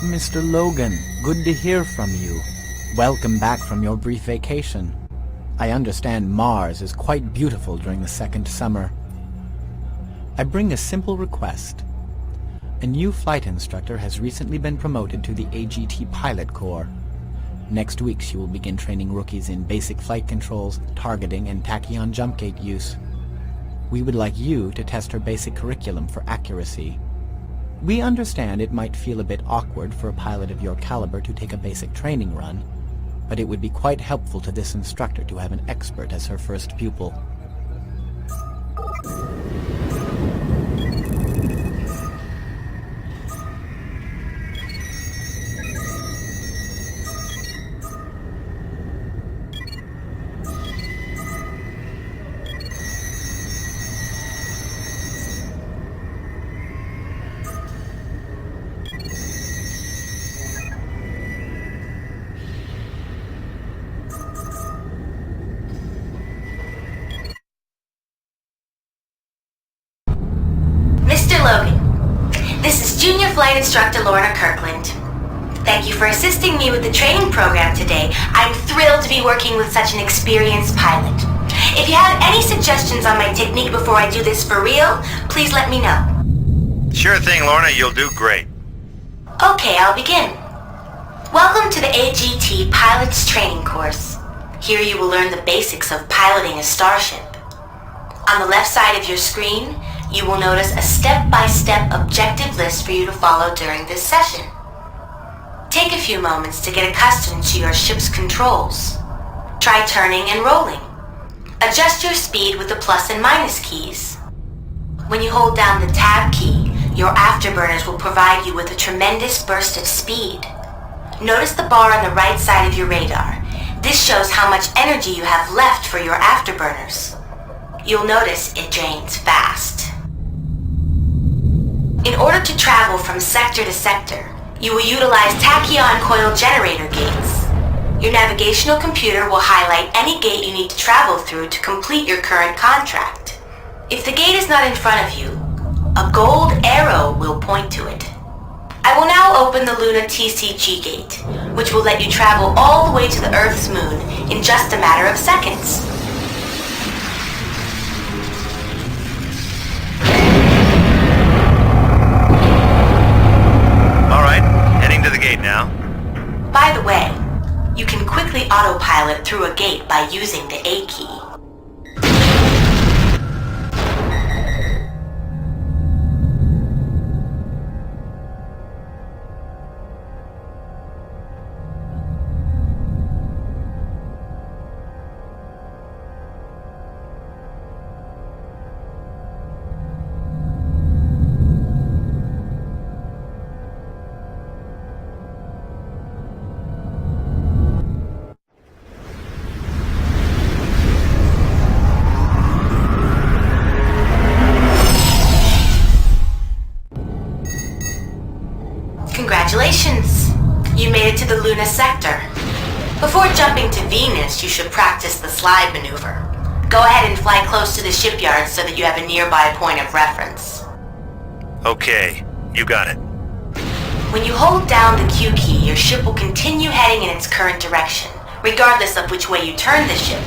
Mr. Logan, good to hear from you. Welcome back from your brief vacation. I understand Mars is quite beautiful during the second summer. I bring a simple request. A new flight instructor has recently been promoted to the AGT Pilot Corps. Next week she will begin training rookies in basic flight controls, targeting, and tachyon jump gate use. We would like you to test her basic curriculum for accuracy. We understand it might feel a bit awkward for a pilot of your caliber to take a basic training run, but it would be quite helpful to this instructor to have an expert as her first pupil. Mr. Logan, this is Junior Flight Instructor Lorna Kirkland. Thank you for assisting me with the training program today. I'm thrilled to be working with such an experienced pilot. If you have any suggestions on my technique before I do this for real, please let me know. Sure thing, Lorna. You'll do great. Okay, I'll begin. Welcome to the AGT Pilot's Training Course. Here you will learn the basics of piloting a starship. On the left side of your screen, you will notice a step-by-step objective list for you to follow during this session. Take a few moments to get accustomed to your ship's controls. Try turning and rolling. Adjust your speed with the plus and minus keys. When you hold down the tab key, your afterburners will provide you with a tremendous burst of speed. Notice the bar on the right side of your radar. This shows how much energy you have left for your afterburners. You'll notice it drains fast. In order to travel from sector to sector, you will utilize tachyon coil generator gates. Your navigational computer will highlight any gate you need to travel through to complete your current contract. If the gate is not in front of you, a gold arrow will point to it. I will now open the Luna TCG gate, which will let you travel all the way to the Earth's moon in just a matter of seconds. To the gate now. By the way, you can quickly autopilot through a gate by using the A key. Congratulations! You made it to the Luna sector. Before jumping to Venus, you should practice the slide maneuver. Go ahead and fly close to the shipyard so that you have a nearby point of reference. Okay, you got it. When you hold down the Q key, your ship will continue heading in its current direction, regardless of which way you turn the ship.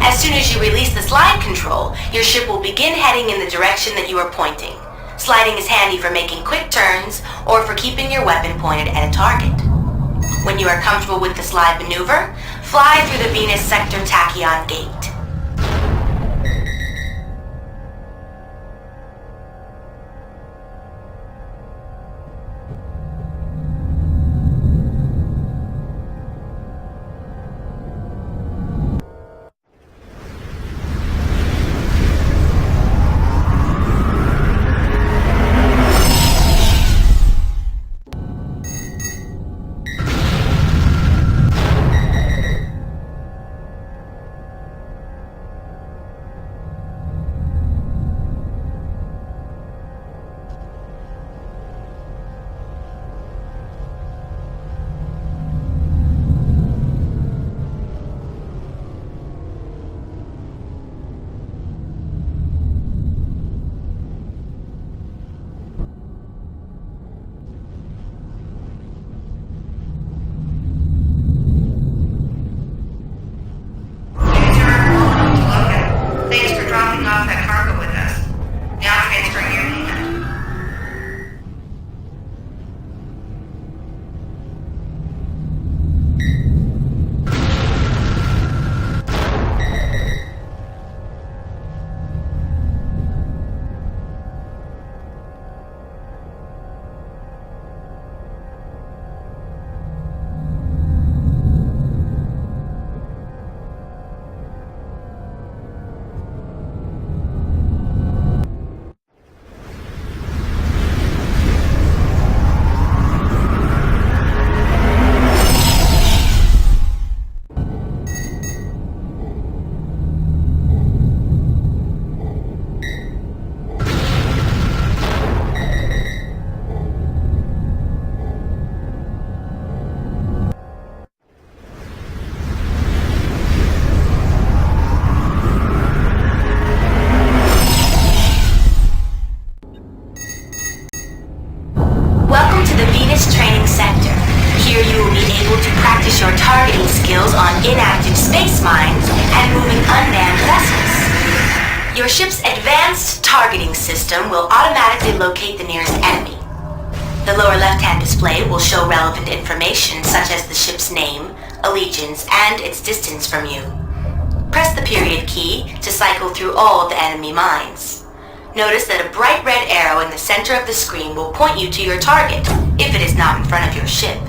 As soon as you release the slide control, your ship will begin heading in the direction that you are pointing. Sliding is handy for making quick turns or for keeping your weapon pointed at a target. When you are comfortable with the slide maneuver, fly through the Venus sector tachyon gate. Your ship's advanced targeting system will automatically locate the nearest enemy. The lower left-hand display will show relevant information such as the ship's name, allegiance, and its distance from you. Press the period key to cycle through all of the enemy mines. Notice that a bright red arrow in the center of the screen will point you to your target, if it is not in front of your ship.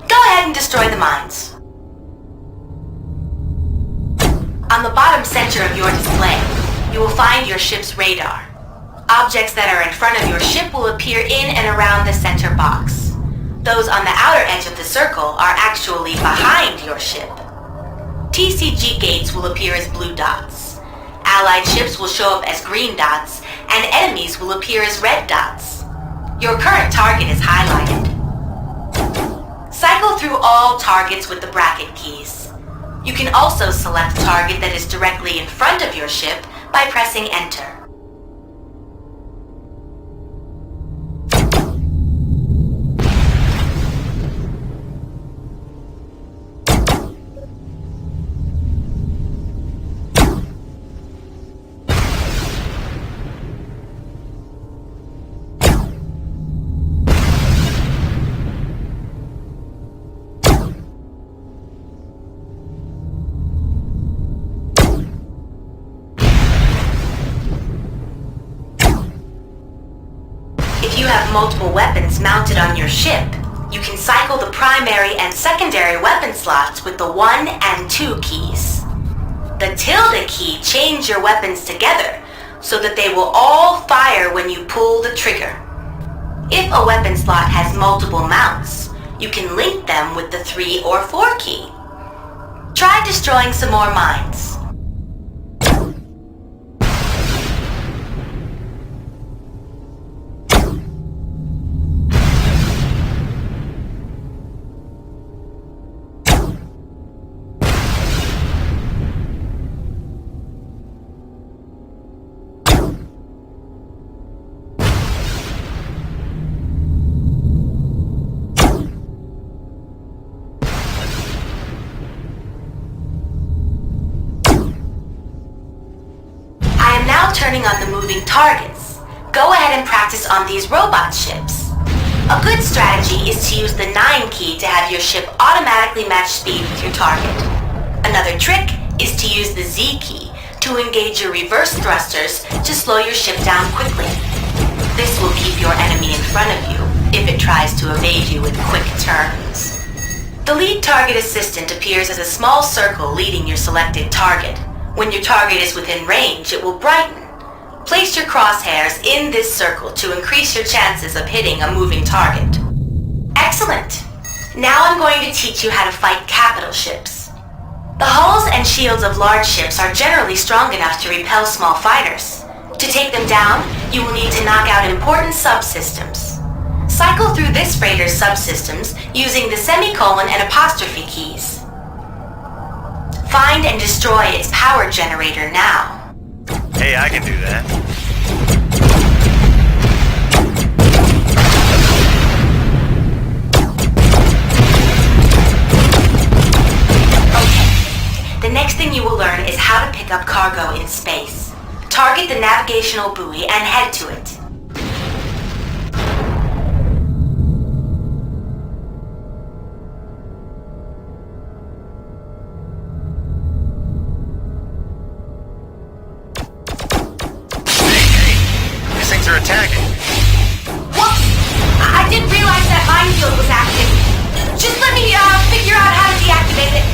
Go ahead and destroy the mines. On the bottom center of your display, you will find your ship's radar. Objects that are in front of your ship will appear in and around the center box. Those on the outer edge of the circle are actually behind your ship. TCG gates will appear as blue dots. Allied ships will show up as green dots, and enemies will appear as red dots. Your current target is highlighted. Cycle through all targets with the bracket keys. You can also select a target that is directly in front of your ship by pressing Enter. If you have multiple weapons mounted on your ship, you can cycle the primary and secondary weapon slots with the 1 and 2 keys. The tilde key chains your weapons together so that they will all fire when you pull the trigger. If a weapon slot has multiple mounts, you can link them with the 3 or 4 key. Try destroying some more mines. Turning on the moving targets. Go ahead and practice on these robot ships. A good strategy is to use the 9 key to have your ship automatically match speed with your target. Another trick is to use the Z key to engage your reverse thrusters to slow your ship down quickly. This will keep your enemy in front of you if it tries to evade you with quick turns. The lead target assistant appears as a small circle leading your selected target. When your target is within range, it will brighten. Place your crosshairs in this circle to increase your chances of hitting a moving target. Excellent! Now I'm going to teach you how to fight capital ships. The hulls and shields of large ships are generally strong enough to repel small fighters. To take them down, you will need to knock out important subsystems. Cycle through this freighter's subsystems using the semicolon and apostrophe keys. Find and destroy its power generator now. Hey, I can do that. Okay. The next thing you will learn is how to pick up cargo in space. Target the navigational buoy and head to it. They're attacking. Whoops! I didn't realize that minefield was active. Just let me figure out how to deactivate it.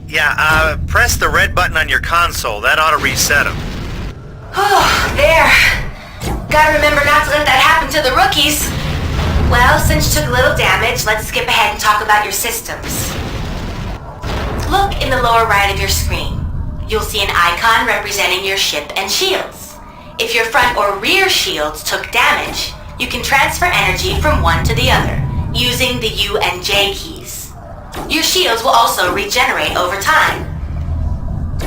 Yeah, press the red button on your console. That ought to reset them. Oh, there. Gotta remember not to let that happen to the rookies. Well, since you took a little damage, let's skip ahead and talk about your systems. Look in the lower right of your screen. You'll see an icon representing your ship and shields. If your front or rear shields took damage, you can transfer energy from one to the other, using the U and J keys. Your shields will also regenerate over time.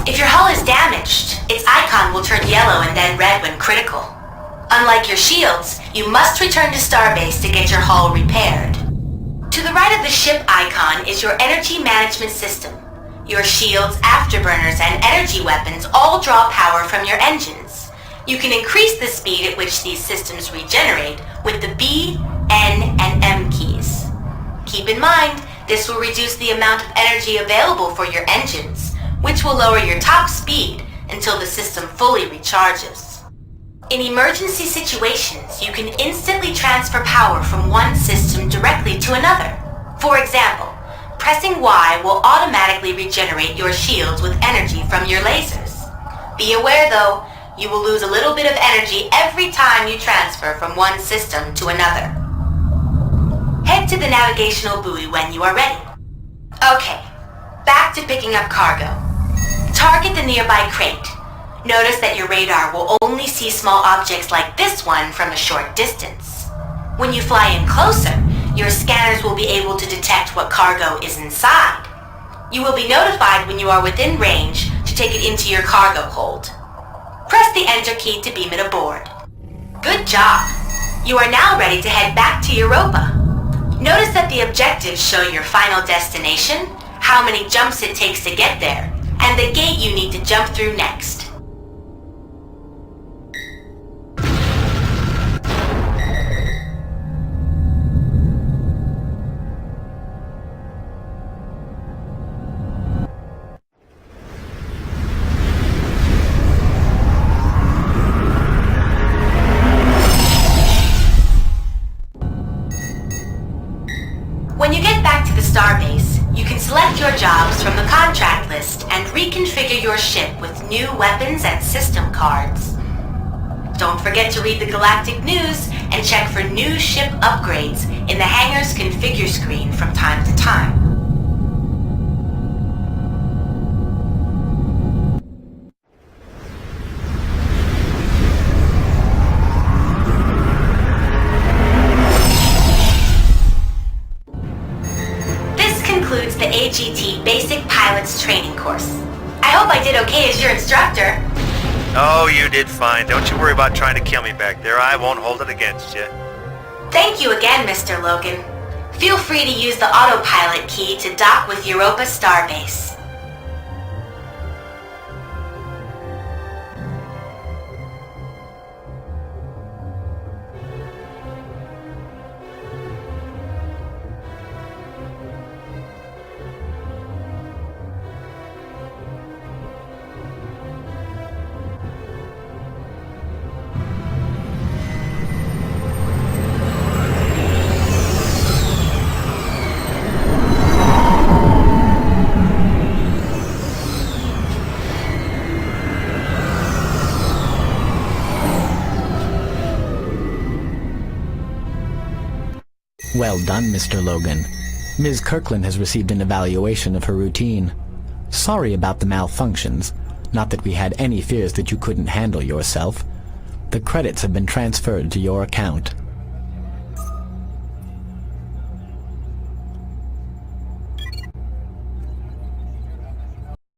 If your hull is damaged, its icon will turn yellow and then red when critical. Unlike your shields, you must return to Starbase to get your hull repaired. To the right of the ship icon is your energy management system. Your shields, afterburners, and energy weapons all draw power from your engines. You can increase the speed at which these systems regenerate with the B, N, and M keys. Keep in mind, this will reduce the amount of energy available for your engines, which will lower your top speed until the system fully recharges. In emergency situations, you can instantly transfer power from one system directly to another. For example, pressing Y will automatically regenerate your shields with energy from your lasers. Be aware though, you will lose a little bit of energy every time you transfer from one system to another. Head to the navigational buoy when you are ready. Okay, back to picking up cargo. Target the nearby crate. Notice that your radar will only see small objects like this one from a short distance. When you fly in closer, your scanners will be able to detect what cargo is inside. You will be notified when you are within range to take it into your cargo hold. Press the enter key to beam it aboard. Good job! You are now ready to head back to Europa. Notice that the objectives show your final destination, how many jumps it takes to get there, and the gate you need to jump through next. When you get back to the starbase, you can select your jobs from the contract list and reconfigure your ship with new weapons and system cards. Don't forget to read the galactic news and check for new ship upgrades in the hangar's configure screen from time to time. Concludes the AGT Basic Pilots Training Course. I hope I did okay as your instructor. Oh, you did fine. Don't you worry about trying to kill me back there. I won't hold it against you. Thank you again, Mr. Logan. Feel free to use the autopilot key to dock with Europa Starbase. Well done, Mr. Logan. Ms. Kirkland has received an evaluation of her routine. Sorry about the malfunctions. Not that we had any fears that you couldn't handle yourself. The credits have been transferred to your account.